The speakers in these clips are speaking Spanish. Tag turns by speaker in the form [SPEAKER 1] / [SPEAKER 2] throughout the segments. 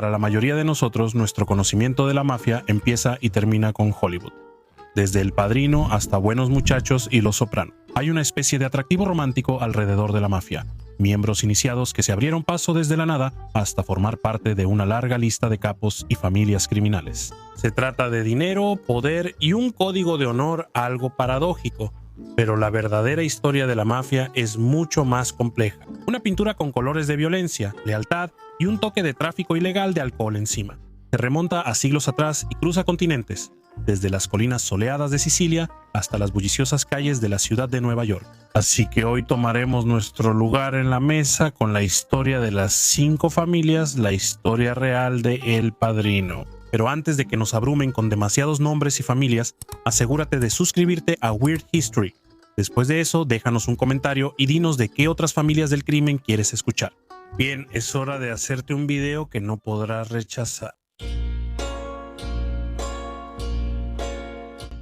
[SPEAKER 1] Para la mayoría de nosotros, nuestro conocimiento de la mafia empieza y termina con Hollywood. Desde El Padrino hasta Buenos Muchachos y Los Soprano. Hay una especie de atractivo romántico alrededor de la mafia. Miembros iniciados que se abrieron paso desde la nada hasta formar parte de una larga lista de capos y familias criminales. Se trata de dinero, poder y un código de honor algo paradójico, pero la verdadera historia de la mafia es mucho más compleja. Una pintura con colores de violencia, lealtad y un toque de tráfico ilegal de alcohol encima. Se remonta a siglos atrás y cruza continentes, desde las colinas soleadas de Sicilia hasta las bulliciosas calles de la ciudad de Nueva York. Así que hoy tomaremos nuestro lugar en la mesa con la historia de las 5 familias, la historia real de El Padrino. Pero antes de que nos abrumen con demasiados nombres y familias, asegúrate de suscribirte a Weird History. Después de eso, déjanos un comentario y dinos de qué otras familias del crimen quieres escuchar. Bien, es hora de hacerte un video que no podrás rechazar.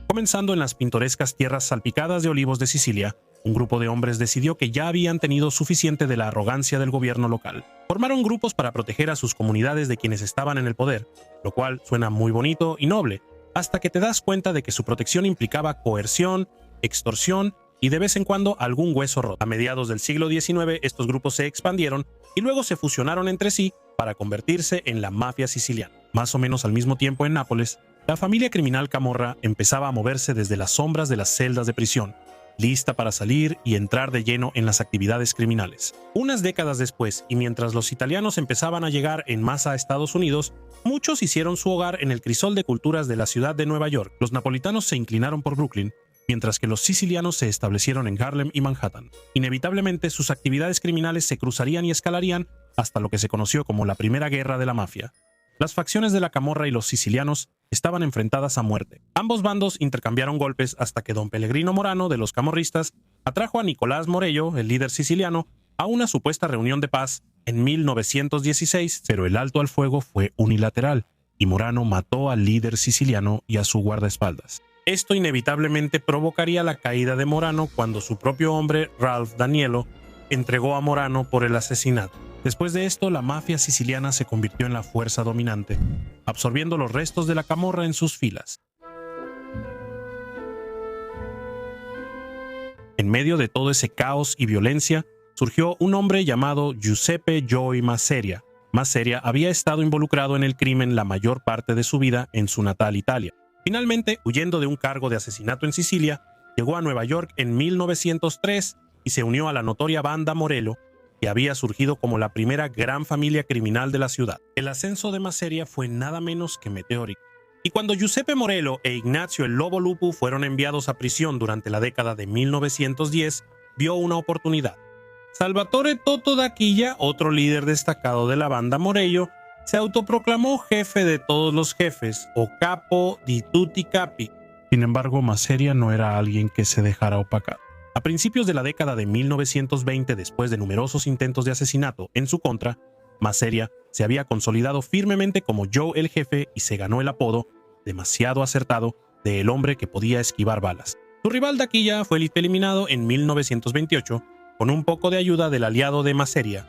[SPEAKER 1] Comenzando en las pintorescas tierras salpicadas de olivos de Sicilia, un grupo de hombres decidió que ya habían tenido suficiente de la arrogancia del gobierno local. Formaron grupos para proteger a sus comunidades de quienes estaban en el poder, lo cual suena muy bonito y noble, hasta que te das cuenta de que su protección implicaba coerción, extorsión y de vez en cuando algún hueso roto. A mediados del siglo XIX, estos grupos se expandieron y luego se fusionaron entre sí para convertirse en la mafia siciliana. Más o menos al mismo tiempo en Nápoles, la familia criminal Camorra empezaba a moverse desde las sombras de las celdas de prisión, lista para salir y entrar de lleno en las actividades criminales. Unas décadas después, y mientras los italianos empezaban a llegar en masa a Estados Unidos, muchos hicieron su hogar en el crisol de culturas de la ciudad de Nueva York. Los napolitanos se inclinaron por Brooklyn, mientras que los sicilianos se establecieron en Harlem y Manhattan. Inevitablemente, sus actividades criminales se cruzarían y escalarían hasta lo que se conoció como la Primera Guerra de la Mafia. Las facciones de la Camorra y los sicilianos estaban enfrentadas a muerte. Ambos bandos intercambiaron golpes hasta que don Pellegrino Morano, de los camorristas, atrajo a Nicolás Morello, el líder siciliano, a una supuesta reunión de paz en 1916, pero el alto al fuego fue unilateral y Morano mató al líder siciliano y a su guardaespaldas. Esto inevitablemente provocaría la caída de Morano cuando su propio hombre, Ralph Danielo, entregó a Morano por el asesinato. Después de esto, la mafia siciliana se convirtió en la fuerza dominante, absorbiendo los restos de la Camorra en sus filas. En medio de todo ese caos y violencia, surgió un hombre llamado Giuseppe Joey Masseria. Masseria había estado involucrado en el crimen la mayor parte de su vida en su natal Italia. Finalmente, huyendo de un cargo de asesinato en Sicilia, llegó a Nueva York en 1903 y se unió a la notoria banda Morello, que había surgido como la primera gran familia criminal de la ciudad. El ascenso de Masseria fue nada menos que meteórico. Y cuando Giuseppe Morello e Ignacio el Lobo Lupu fueron enviados a prisión durante la década de 1910, vio una oportunidad. Salvatore Toto Dacchilla, otro líder destacado de la banda Morello, se autoproclamó jefe de todos los jefes, o capo di tutti capi. Sin embargo, Masseria no era alguien que se dejara opacar. A principios de la década de 1920, después de numerosos intentos de asesinato en su contra, Masseria se había consolidado firmemente como Joe el Jefe y se ganó el apodo, demasiado acertado, de el hombre que podía esquivar balas. Su rival Dacchilla fue eliminado en 1928 con un poco de ayuda del aliado de Masseria,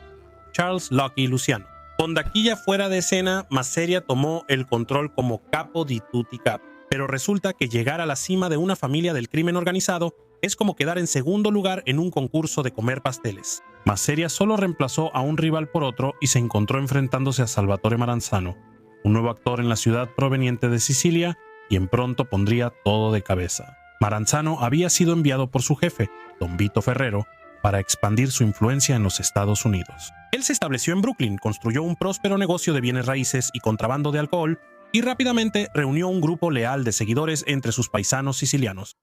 [SPEAKER 1] Charles Lucky Luciano. Con Dacchilla fuera de escena, Masseria tomó el control como capo di tutti capi. Pero resulta que llegar a la cima de una familia del crimen organizado es como quedar en segundo lugar en un concurso de comer pasteles. Masseria solo reemplazó a un rival por otro y se encontró enfrentándose a Salvatore Maranzano, un nuevo actor en la ciudad proveniente de Sicilia, quien pronto pondría todo de cabeza. Maranzano había sido enviado por su jefe, don Vito Ferrero, para expandir su influencia en los Estados Unidos. Él se estableció en Brooklyn, construyó un próspero negocio de bienes raíces y contrabando de alcohol, y rápidamente reunió un grupo leal de seguidores entre sus paisanos sicilianos.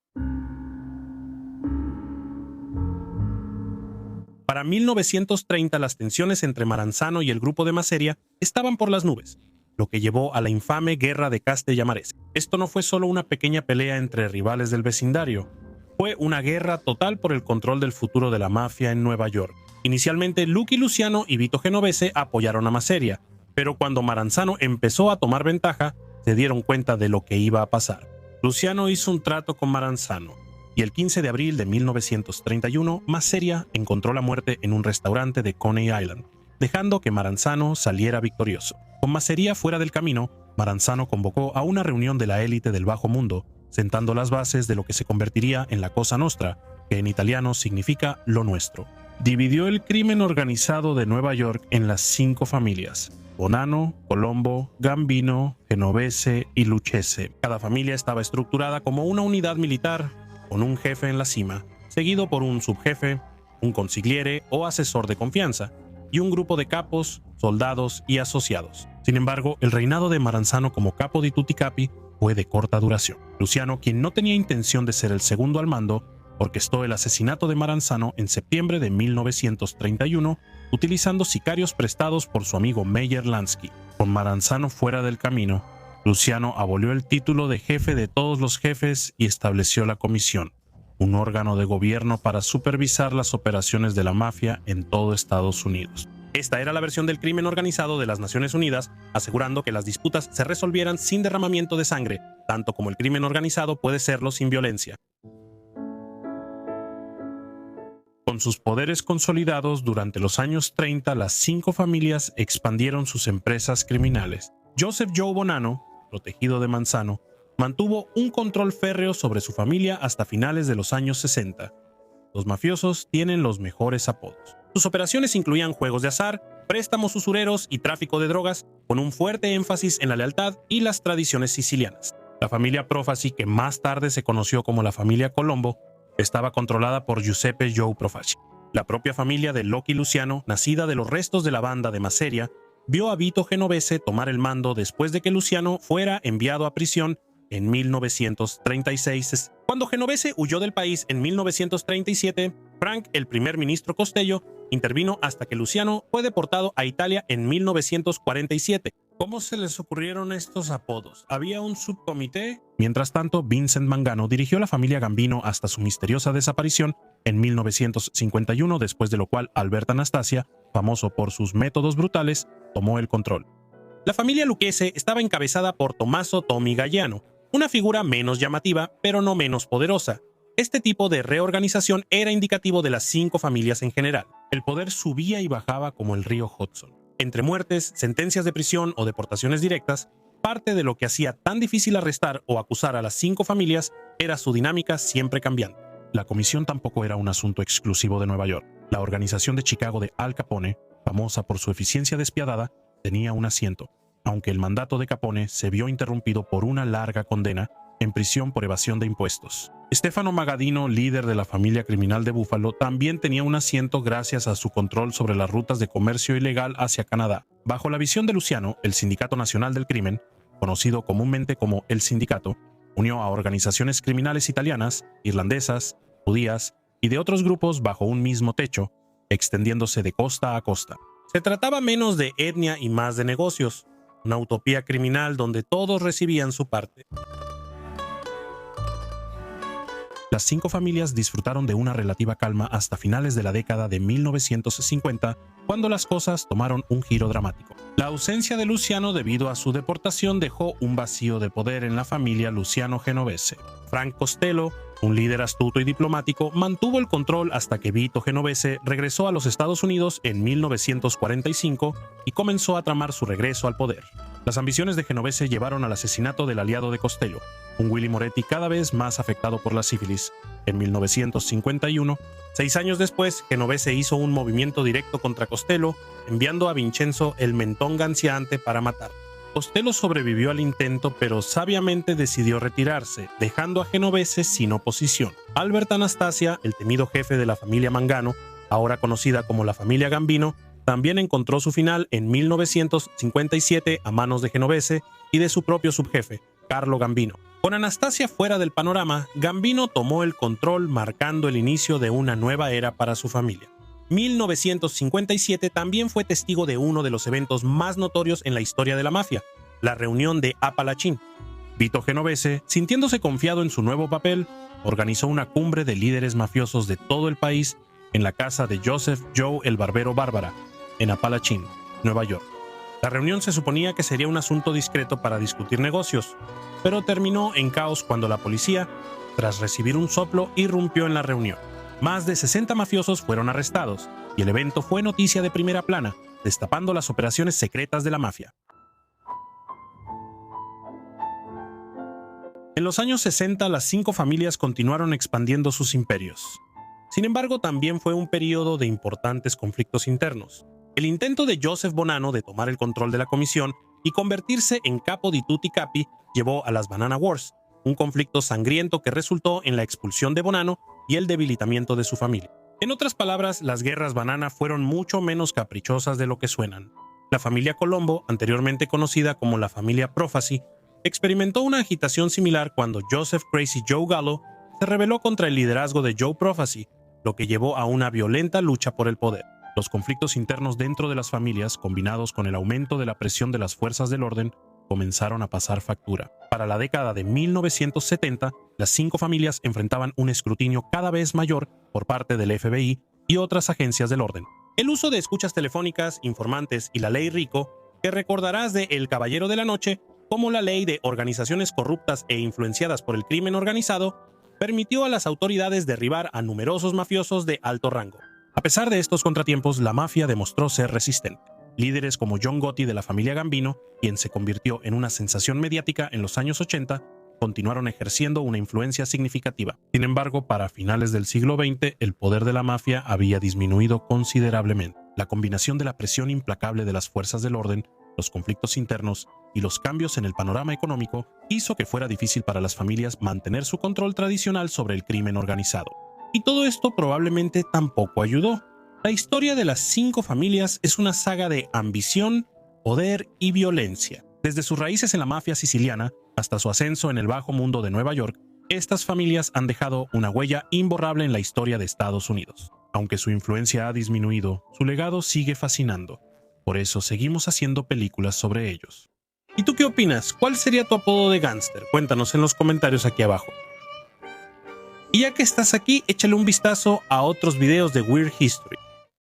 [SPEAKER 1] Para 1930 las tensiones entre Maranzano y el grupo de Masseria estaban por las nubes, lo que llevó a la infame Guerra de Castellamarese. Esto no fue solo una pequeña pelea entre rivales del vecindario, fue una guerra total por el control del futuro de la mafia en Nueva York. Inicialmente, Lucky Luciano y Vito Genovese apoyaron a Masseria, pero cuando Maranzano empezó a tomar ventaja, se dieron cuenta de lo que iba a pasar. Luciano hizo un trato con Maranzano, y el 15 de abril de 1931, Masseria encontró la muerte en un restaurante de Coney Island, dejando que Maranzano saliera victorioso. Con Masseria fuera del camino, Maranzano convocó a una reunión de la élite del bajo mundo, sentando las bases de lo que se convertiría en la Cosa Nostra, que en italiano significa lo nuestro. Dividió el crimen organizado de Nueva York en las 5 familias: Bonanno, Colombo, Gambino, Genovese y Lucchese. Cada familia estaba estructurada como una unidad militar, con un jefe en la cima, seguido por un subjefe, un consigliere o asesor de confianza, y un grupo de capos, soldados y asociados. Sin embargo, el reinado de Maranzano como capo di tutti capi fue de corta duración. Luciano, quien no tenía intención de ser el segundo al mando, orquestó el asesinato de Maranzano en septiembre de 1931, utilizando sicarios prestados por su amigo Meyer Lansky. Con Maranzano fuera del camino, Luciano abolió el título de jefe de todos los jefes y estableció la Comisión, un órgano de gobierno para supervisar las operaciones de la mafia en todo Estados Unidos. Esta era la versión del crimen organizado de las Naciones Unidas, asegurando que las disputas se resolvieran sin derramamiento de sangre, tanto como el crimen organizado puede serlo sin violencia. Con sus poderes consolidados durante los años 30, las 5 familias expandieron sus empresas criminales. Joseph Joe Bonanno, protegido de Manzano, mantuvo un control férreo sobre su familia hasta finales de los años 60. Los mafiosos tienen los mejores apodos. Sus operaciones incluían juegos de azar, préstamos usureros y tráfico de drogas, con un fuerte énfasis en la lealtad y las tradiciones sicilianas. La familia Profaci, que más tarde se conoció como la familia Colombo, estaba controlada por Giuseppe Joe Profaci. La propia familia de Lucky Luciano, nacida de los restos de la banda de Masseria, vio a Vito Genovese tomar el mando después de que Luciano fuera enviado a prisión en 1936. Cuando Genovese huyó del país en 1937, Frank, el primer ministro Costello, intervino hasta que Luciano fue deportado a Italia en 1947. ¿Cómo se les ocurrieron estos apodos? ¿Había un subcomité? Mientras tanto, Vincent Mangano dirigió la familia Gambino hasta su misteriosa desaparición en 1951, después de lo cual Alberto Anastasia, famoso por sus métodos brutales, tomó el control. La familia Lucchese estaba encabezada por Tommaso Tommy Galliano, una figura menos llamativa, pero no menos poderosa. Este tipo de reorganización era indicativo de las 5 familias en general. El poder subía y bajaba como el río Hudson. Entre muertes, sentencias de prisión o deportaciones directas, parte de lo que hacía tan difícil arrestar o acusar a las 5 familias era su dinámica siempre cambiante. La comisión tampoco era un asunto exclusivo de Nueva York. La organización de Chicago de Al Capone, famosa por su eficiencia despiadada, tenía un asiento, aunque el mandato de Capone se vio interrumpido por una larga condena en prisión por evasión de impuestos. Stefano Magadino, líder de la familia criminal de Buffalo, también tenía un asiento gracias a su control sobre las rutas de comercio ilegal hacia Canadá. Bajo la visión de Luciano, el Sindicato Nacional del Crimen, conocido comúnmente como El Sindicato, unió a organizaciones criminales italianas, irlandesas, judías y de otros grupos bajo un mismo techo, extendiéndose de costa a costa. Se trataba menos de etnia y más de negocios, una utopía criminal donde todos recibían su parte. Las 5 familias disfrutaron de una relativa calma hasta finales de la década de 1950, cuando las cosas tomaron un giro dramático. La ausencia de Luciano debido a su deportación dejó un vacío de poder en la familia Luciano Genovese. Frank Costello, un líder astuto y diplomático, mantuvo el control hasta que Vito Genovese regresó a los Estados Unidos en 1945 y comenzó a tramar su regreso al poder. Las ambiciones de Genovese llevaron al asesinato del aliado de Costello, un Willy Moretti cada vez más afectado por la sífilis. En 1951, 6 años después, Genovese hizo un movimiento directo contra Costello, enviando a Vincenzo el mentón ganciante para matar. Costello sobrevivió al intento, pero sabiamente decidió retirarse, dejando a Genovese sin oposición. Albert Anastasia, el temido jefe de la familia Mangano, ahora conocida como la familia Gambino, también encontró su final en 1957 a manos de Genovese y de su propio subjefe, Carlo Gambino. Con Anastasia fuera del panorama, Gambino tomó el control, marcando el inicio de una nueva era para su familia. 1957 también fue testigo de uno de los eventos más notorios en la historia de la mafia, la reunión de Apalachin. Vito Genovese, sintiéndose confiado en su nuevo papel, organizó una cumbre de líderes mafiosos de todo el país en la casa de Joseph Joe el Barbero Bárbara, en Apalachin, Nueva York. La reunión se suponía que sería un asunto discreto para discutir negocios, pero terminó en caos cuando la policía, tras recibir un soplo, irrumpió en la reunión. Más de 60 mafiosos fueron arrestados, y el evento fue noticia de primera plana, destapando las operaciones secretas de la mafia. En los años 60, las 5 familias continuaron expandiendo sus imperios. Sin embargo, también fue un periodo de importantes conflictos internos. El intento de Joseph Bonanno de tomar el control de la comisión y convertirse en capo di tutti capi llevó a las Banana Wars, un conflicto sangriento que resultó en la expulsión de Bonanno y el debilitamiento de su familia. En otras palabras, las guerras banana fueron mucho menos caprichosas de lo que suenan. La familia Colombo, anteriormente conocida como la familia Profacy, experimentó una agitación similar cuando Joseph Crazy Joe Gallo se rebeló contra el liderazgo de Joe Profacy, lo que llevó a una violenta lucha por el poder. Los conflictos internos dentro de las familias, combinados con el aumento de la presión de las fuerzas del orden, comenzaron a pasar factura. Para la década de 1970, las 5 familias enfrentaban un escrutinio cada vez mayor por parte del FBI y otras agencias del orden. El uso de escuchas telefónicas, informantes y la ley Rico, que recordarás de El Caballero de la Noche, como la ley de organizaciones corruptas e influenciadas por el crimen organizado, permitió a las autoridades derribar a numerosos mafiosos de alto rango. A pesar de estos contratiempos, la mafia demostró ser resistente. Líderes como John Gotti de la familia Gambino, quien se convirtió en una sensación mediática en los años 80, continuaron ejerciendo una influencia significativa. Sin embargo, para finales del siglo XX, el poder de la mafia había disminuido considerablemente. La combinación de la presión implacable de las fuerzas del orden, los conflictos internos y los cambios en el panorama económico hizo que fuera difícil para las familias mantener su control tradicional sobre el crimen organizado. Y todo esto probablemente tampoco ayudó. La historia de las 5 familias es una saga de ambición, poder y violencia. Desde sus raíces en la mafia siciliana hasta su ascenso en el bajo mundo de Nueva York, estas familias han dejado una huella imborrable en la historia de Estados Unidos. Aunque su influencia ha disminuido, su legado sigue fascinando. Por eso seguimos haciendo películas sobre ellos. ¿Y tú qué opinas? ¿Cuál sería tu apodo de gángster? Cuéntanos en los comentarios aquí abajo. Y ya que estás aquí, échale un vistazo a otros videos de Weird History.